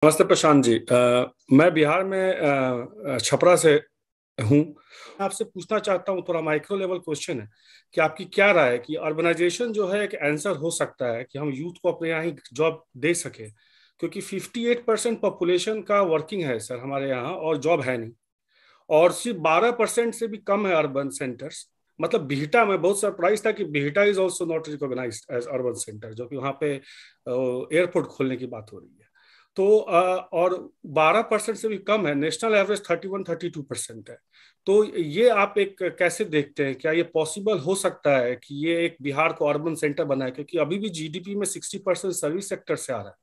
नमस्ते प्रशांत जी। मैं बिहार में छपरा से हूँ। मैं आपसे पूछना चाहता हूँ, थोड़ा माइक्रो लेवल क्वेश्चन है कि आपकी क्या राय है कि अर्बनाइजेशन जो है एक आंसर हो सकता है कि हम यूथ को अपने यहाँ ही जॉब दे सके, क्योंकि 58% पॉपुलेशन का वर्किंग है सर हमारे यहाँ और जॉब है नहीं। और सिर्फ 12% से भी कम है अर्बन सेंटर्स। मतलब बिहटा में बहुत सरप्राइज था कि Bihta is also not recognised as urban centre, जो कि वहाँ पे एयरपोर्ट खोलने की बात हो रही है। तो और 12% से भी कम है, नेशनल एवरेज 31-32% है। तो ये आप एक कैसे देखते हैं, क्या ये पॉसिबल हो सकता है कि ये एक बिहार को अर्बन सेंटर बनाए, क्योंकि अभी भी जीडीपी में 60% सर्विस सेक्टर से आ रहा है।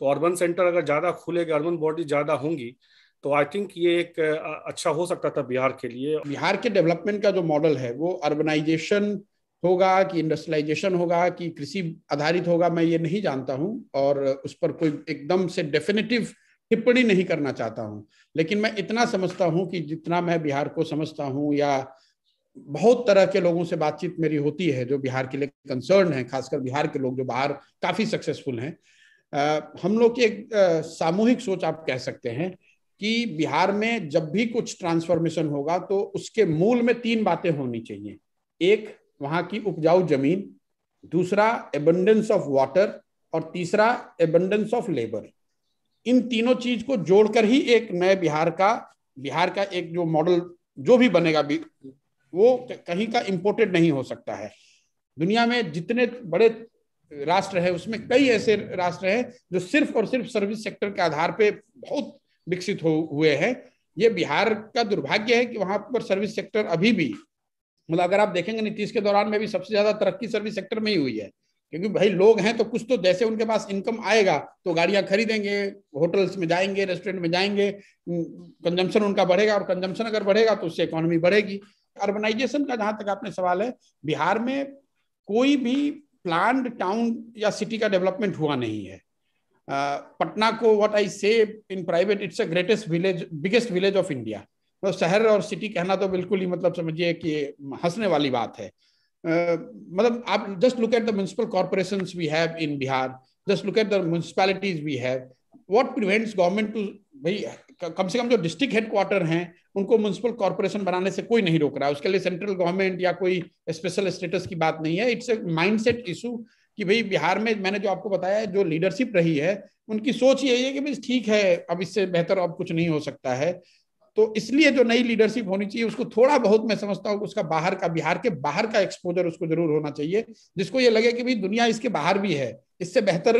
तो अर्बन सेंटर अगर ज्यादा खुलेगा, अर्बन बॉडी ज्यादा होंगी, तो आई थिंक ये एक अच्छा हो सकता था बिहार के लिए। बिहार के डेवलपमेंट का जो मॉडल है वो अर्बनाइजेशन होगा कि इंडस्ट्रियलाइजेशन होगा कि कृषि आधारित होगा, मैं ये नहीं जानता हूं और उस पर कोई एकदम से डेफिनेटिव टिप्पणी नहीं करना चाहता हूं। लेकिन मैं इतना समझता हूं कि जितना मैं बिहार को समझता हूं या बहुत तरह के लोगों से बातचीत मेरी होती है जो बिहार के लिए कंसर्न है, खासकर बिहार के लोग जो बाहर काफी सक्सेसफुल हैं, हम लोग की एक सामूहिक सोच आप कह सकते हैं कि बिहार में जब भी कुछ ट्रांसफॉर्मेशन होगा तो उसके मूल में तीन बातें होनी चाहिए। एक, वहां की उपजाऊ जमीन। दूसरा, एबंडेंस ऑफ वाटर। और तीसरा, एबंडेंस ऑफ लेबर। इन तीनों चीज को जोड़कर ही एक नए बिहार का एक जो मॉडल जो भी बनेगा वो कहीं का इंपोर्टेड नहीं हो सकता है। दुनिया में जितने बड़े राष्ट्र है उसमें कई ऐसे राष्ट्र हैं जो सिर्फ और सिर्फ सर्विस सेक्टर के आधार पे बहुत विकसित हुए हैं। ये बिहार का दुर्भाग्य है कि वहां पर सर्विस सेक्टर अभी भी, मतलब अगर आप देखेंगे नीतीश के दौरान में भी सबसे ज्यादा तरक्की सर्विस सेक्टर में ही हुई है। क्योंकि भाई लोग हैं तो कुछ तो जैसे उनके पास इनकम आएगा तो गाड़ियां खरीदेंगे, होटल्स में जाएंगे, रेस्टोरेंट में जाएंगे, कंजम्पशन उनका बढ़ेगा और कंजम्पशन अगर बढ़ेगा तो उससे इकोनॉमी बढ़ेगी। अर्बनाइजेशन का जहां तक आपने सवाल है, बिहार में कोई भी प्लान्ड टाउन या सिटी का डेवलपमेंट हुआ नहीं है। पटना को व्हाट आई से in private, it's a greatest village, biggest village of India. तो शहर और सिटी कहना तो बिल्कुल ही मतलब समझिए कि हंसने वाली बात है। मतलब आप just look at the municipal corporations we have in Bihar, just look at the municipalities we have. What prevents government to, भाई कम से कम जो डिस्ट्रिक्ट हेडक्वार्टर हैं उनको म्युनिसिपल कॉर्पोरेशन बनाने से कोई नहीं रोक रहा है। उसके लिए सेंट्रल गवर्नमेंट या कोई स्पेशल स्टेटस की बात नहीं है। इट्स ए माइंडसेट इशू कि भाई बिहार में मैंने जो आपको बताया है, जो लीडरशिप रही है उनकी सोच यही है कि भाई ठीक है, अब इससे बेहतर अब कुछ नहीं हो सकता है। तो इसलिए जो नई लीडरशिप होनी चाहिए उसको थोड़ा बहुत मैं समझता हूँ उसका बाहर का, बिहार के बाहर का एक्सपोजर उसको जरूर होना चाहिए, जिसको ये लगे कि भाई दुनिया इसके बाहर भी है, इससे बेहतर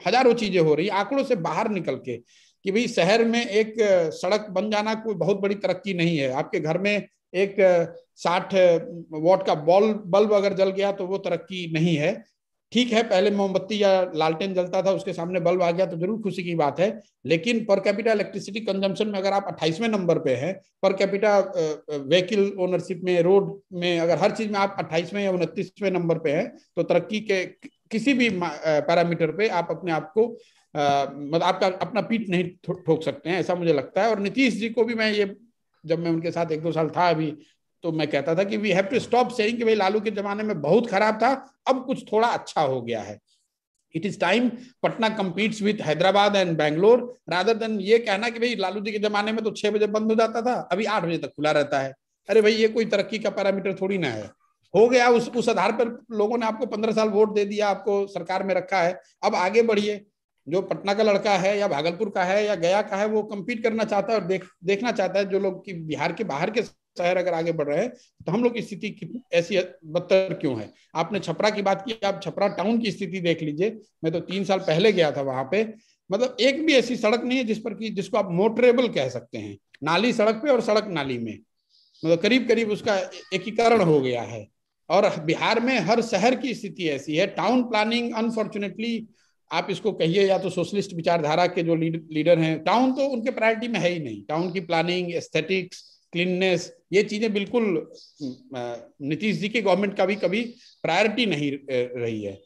हजारों चीजें हो रही आंकड़ों से बाहर निकल के। कि भाई शहर में एक सड़क बन जाना कोई बहुत बड़ी तरक्की नहीं है। आपके घर में एक 60 वॉट का बल्ब अगर जल गया तो वो तरक्की नहीं है। ठीक है, पहले मोमबत्ती या लालटेन जलता था, उसके सामने बल्ब आ गया तो जरूर खुशी की बात है। लेकिन पर कैपिटा इलेक्ट्रिसिटी कंजम्पशन में अगर आप 28वें नंबर पे हैं, पर कैपिटा व्हीकल ओनरशिप में, रोड में, अगर हर चीज में आप 28वें या 29वें नंबर पे हैं, तो तरक्की के किसी भी पैरामीटर पे आप अपने आप को मतलब आपका अपना पीठ नहीं ठोक सकते हैं, ऐसा मुझे लगता है। और नीतीश जी को भी मैं ये, जब मैं उनके साथ 1-2 साल था अभी, तो मैं कहता था कि we have to stop saying कि भाई लालू के जमाने में बहुत खराब था, अब कुछ थोड़ा अच्छा हो गया है। It is time Patna competes with Hyderabad and Bangalore, rather than ये कहना कि भाई लालू जी के जमाने में तो 6 बजे बंद हो जाता था, अभी 8 बजे तक खुला रहता है। अरे भाई ये कोई तरक्की का पैरामीटर थोड़ी ना है। हो गया, उस आधार पर लोगों ने आपको 15 साल वोट दे दिया, आपको सरकार में रखा है, अब आगे बढ़िए। जो पटना का लड़का है या भागलपुर का है या गया का है वो कम्पीट करना चाहता है और देखना चाहता है जो लोग कि बिहार के बाहर के शहर अगर आगे बढ़ रहे हैं तो हम लोग की स्थिति ऐसी बदतर क्यों है। आपने छपरा की बात की, आप छपरा टाउन की स्थिति देख लीजिए। मैं तो 3 साल पहले गया था वहां पे, मतलब एक भी ऐसी सड़क नहीं है जिस पर कि जिसको आप मोटरेबल कह सकते हैं। नाली सड़क पे और सड़क नाली में, मतलब करीब करीब उसका एकीकरण हो गया है। और बिहार में हर शहर की स्थिति ऐसी है। टाउन प्लानिंग अनफॉर्चुनेटली, आप इसको कहिए या तो सोशलिस्ट विचारधारा के जो लीडर हैं, टाउन तो उनके प्रायोरिटी में है ही नहीं। टाउन की प्लानिंग, एस्थेटिक्स, क्लीननेस, ये चीजें बिल्कुल नीतीश जी की गवर्नमेंट का भी कभी प्रायोरिटी नहीं रही है।